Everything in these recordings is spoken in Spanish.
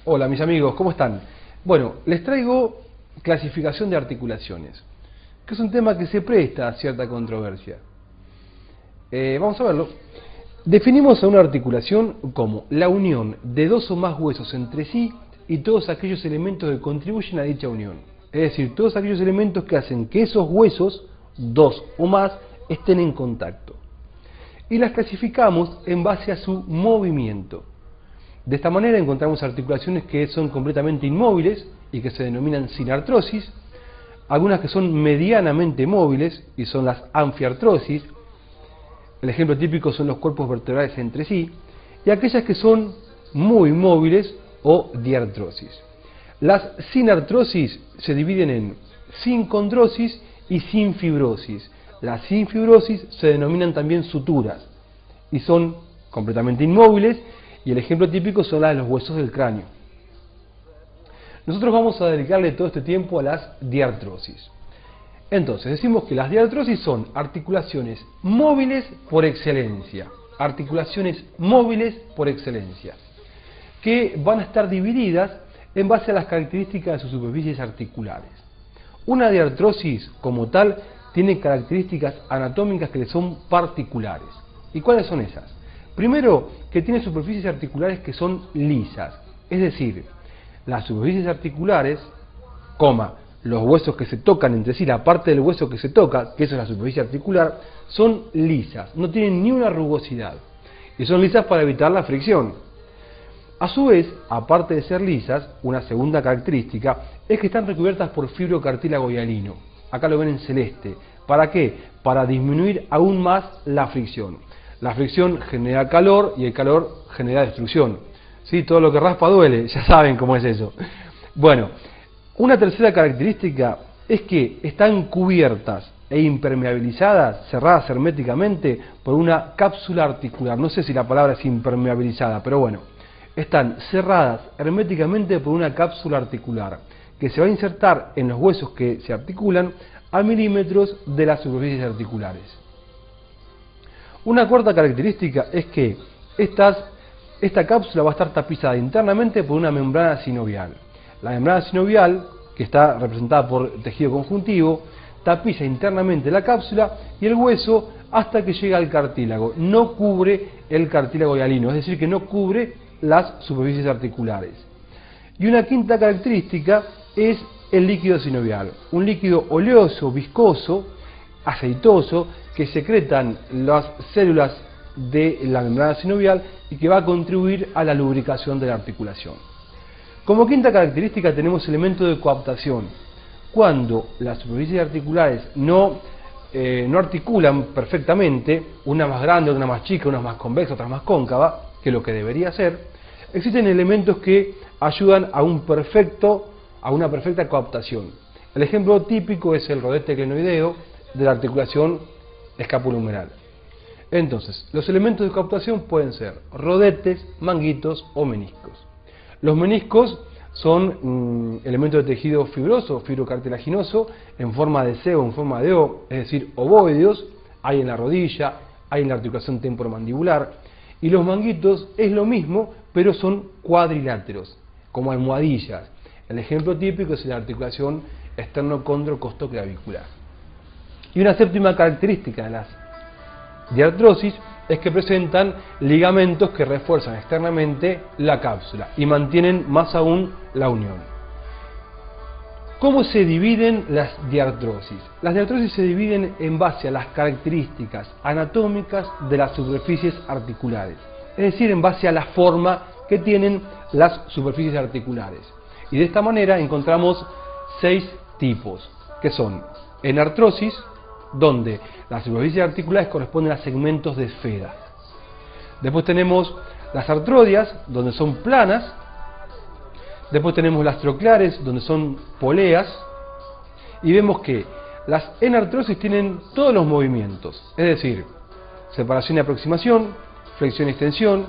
Hola mis amigos, ¿cómo están? Bueno, les traigo clasificación de articulaciones, que es un tema que se presta a cierta controversia. Vamos a verlo. Definimos a una articulación como la unión de dos o más huesos entre sí y todos aquellos elementos que contribuyen a dicha unión. Es decir, todos aquellos elementos que hacen que esos huesos, dos o más, estén en contacto. Y las clasificamos en base a su movimiento. De esta manera encontramos articulaciones que son completamente inmóviles y que se denominan sin artrosis, algunas que son medianamente móviles y son las anfiartrosis. El ejemplo típico son los cuerpos vertebrales entre sí, y aquellas que son muy móviles o diartrosis. Las sinartrosis se dividen en sincondrosis y sinfibrosis. Las sinfibrosis se denominan también suturas y son completamente inmóviles, y el ejemplo típico son las de los huesos del cráneo. Nosotros vamos a dedicarle todo este tiempo a las diartrosis. Entonces, decimos que las diartrosis son articulaciones móviles por excelencia. Articulaciones móviles por excelencia, que van a estar divididas en base a las características de sus superficies articulares. Una diartrosis, como tal, tiene características anatómicas que le son particulares. ¿Y cuáles son esas? Primero, que tiene superficies articulares que son lisas, es decir, las superficies articulares, los huesos que se tocan entre sí, la parte del hueso que se toca, que eso es la superficie articular, son lisas, no tienen ni una rugosidad, y son lisas para evitar la fricción. A su vez, aparte de ser lisas, una segunda característica es que están recubiertas por fibrocartílago hialino. Acá lo ven en celeste. ¿Para qué? Para disminuir aún más la fricción. La fricción genera calor y el calor genera destrucción. ¿Sí? Todo lo que raspa duele, ya saben cómo es eso. Bueno, una tercera característica es que están cubiertas e impermeabilizadas, cerradas herméticamente, por una cápsula articular. No sé si la palabra es impermeabilizada, pero bueno, están cerradas herméticamente por una cápsula articular que se va a insertar en los huesos que se articulan a milímetros de las superficies articulares. Una cuarta característica es que esta cápsula va a estar tapizada internamente por una membrana sinovial. La membrana sinovial, que está representada por tejido conjuntivo, tapiza internamente la cápsula y el hueso hasta que llega al cartílago. No cubre el cartílago hialino, es decir, que no cubre las superficies articulares. Y una quinta característica es el líquido sinovial, un líquido oleoso, viscoso, aceitoso, que secretan las células de la membrana sinovial y que va a contribuir a la lubricación de la articulación. Como quinta característica tenemos elementos de coaptación. Cuando las superficies articulares no articulan perfectamente, una más grande, una más chica, una más convexa, otra más cóncava, que lo que debería ser, existen elementos que ayudan a una perfecta coaptación. El ejemplo típico es el rodete glenoideo de la articulación escapulohumeral. Entonces, los elementos de coaptación pueden ser rodetes, manguitos o meniscos. Los meniscos son elementos de tejido fibroso, fibrocartilaginoso, en forma de C o en forma de O, es decir, ovoideos, hay en la rodilla, hay en la articulación temporomandibular, y los manguitos es lo mismo, pero son cuadriláteros, como almohadillas. El ejemplo típico es la articulación esternocondrocostoclavicular. Y una séptima característica de las diartrosis es que presentan ligamentos que refuerzan externamente la cápsula y mantienen más aún la unión. ¿Cómo se dividen las diartrosis? Las diartrosis se dividen en base a las características anatómicas de las superficies articulares, es decir, en base a la forma que tienen las superficies articulares. Y de esta manera encontramos 6 tipos, que son enartrosis, donde las superficies articulares corresponden a segmentos de esfera. Después tenemos las artrodias, donde son planas. Después tenemos las troclares, donde son poleas. Y vemos que las enartrosis tienen todos los movimientos, es decir, separación y aproximación, flexión y extensión,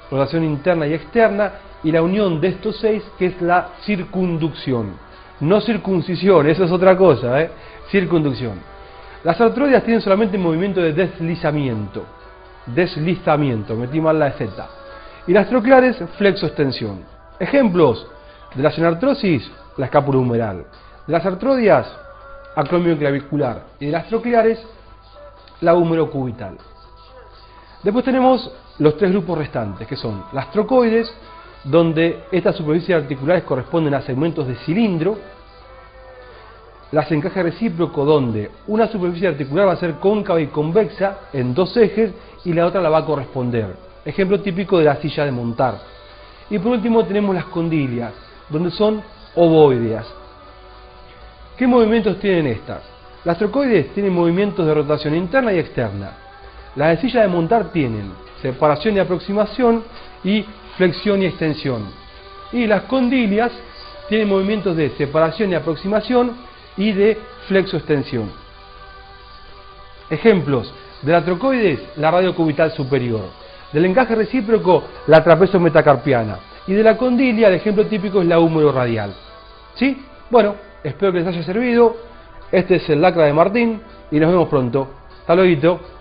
rotación interna y externa, y la unión de estos 6, que es la circunducción. No circuncisión, eso es otra cosa, circunducción. Las artrodias tienen solamente movimiento de deslizamiento, metí mal la Z. Y las troclares, flexo-extensión. Ejemplos de la xenartrosis, la escápula humeral. De las artrodias, acromio clavicular. Y de las troqueares, la húmero cubital. Después tenemos los tres grupos restantes, que son las trocoides, donde estas superficies articulares corresponden a segmentos de cilindro. Las encaje recíproco, donde una superficie articular va a ser cóncava y convexa en dos ejes y la otra la va a corresponder. Ejemplo típico de la silla de montar. Y por último tenemos las condilias, donde son ovoideas. ¿Qué movimientos tienen estas? Las trocoides tienen movimientos de rotación interna y externa. Las de silla de montar tienen separación y aproximación y flexión y extensión. Y las condilias tienen movimientos de separación y aproximación y de flexo-extensión. Ejemplos de la trocoides, la radiocubital superior. Del encaje recíproco, la trapecio metacarpiana. Y de la condilia, el ejemplo típico es la húmero radial. ¿Sí? Bueno, espero que les haya servido. Este es el Lacra de Martín y nos vemos pronto. Hasta luego.